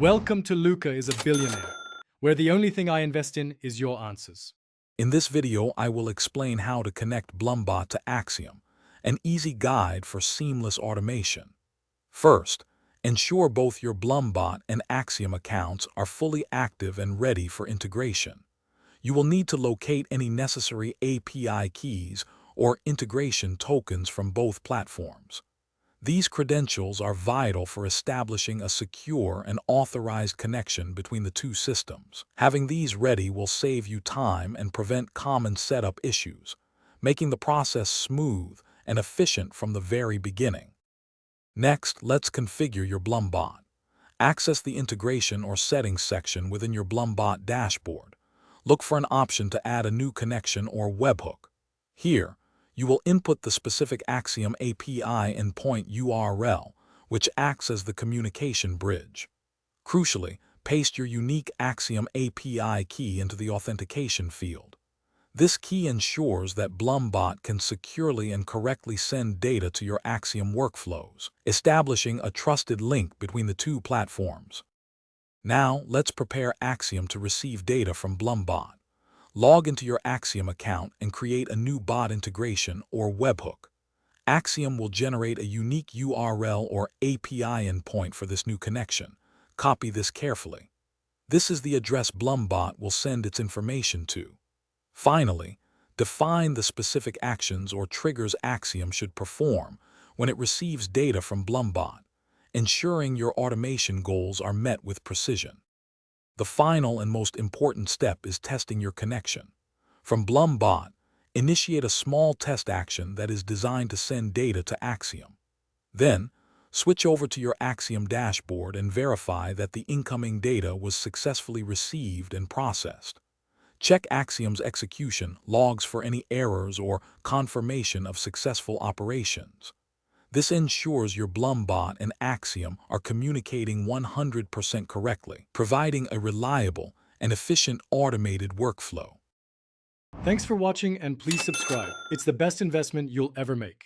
Welcome to Luca is a Billionaire, where the only thing I invest in is your answers. In this video, I will explain how to connect Blumbot to Axiom, an easy guide for seamless automation. First, ensure both your Blumbot and Axiom accounts are fully active and ready for integration. You will need to locate any necessary API keys or integration tokens from both platforms. These credentials are vital for establishing a secure and authorized connection between the two systems. Having these ready will save you time and prevent common setup issues, making the process smooth and efficient from the very beginning. Next, let's configure your Blumbot. Access the Integration or Settings section within your Blumbot dashboard. Look for an option to add a new connection or webhook. Here, you will input the specific Axiom API endpoint URL, which acts as the communication bridge. Crucially, paste your unique Axiom API key into the authentication field. This key ensures that Blumbot can securely and correctly send data to your Axiom workflows, establishing a trusted link between the two platforms. Now, let's prepare Axiom to receive data from Blumbot. Log into your Axiom account and create a new bot integration or webhook. Axiom will generate a unique URL or API endpoint for this new connection. Copy this carefully. This is the address Blumbot will send its information to. Finally, define the specific actions or triggers Axiom should perform when it receives data from Blumbot, ensuring your automation goals are met with precision. The final and most important step is testing your connection. From Blumbot, initiate a small test action that is designed to send data to Axiom. Then, switch over to your Axiom dashboard and verify that the incoming data was successfully received and processed. Check Axiom's execution logs for any errors or confirmation of successful operations. This ensures your Blumbot and Axiom are communicating 100% correctly, providing a reliable and efficient automated workflow. Thanks for watching and please subscribe. It's the best investment you'll ever make.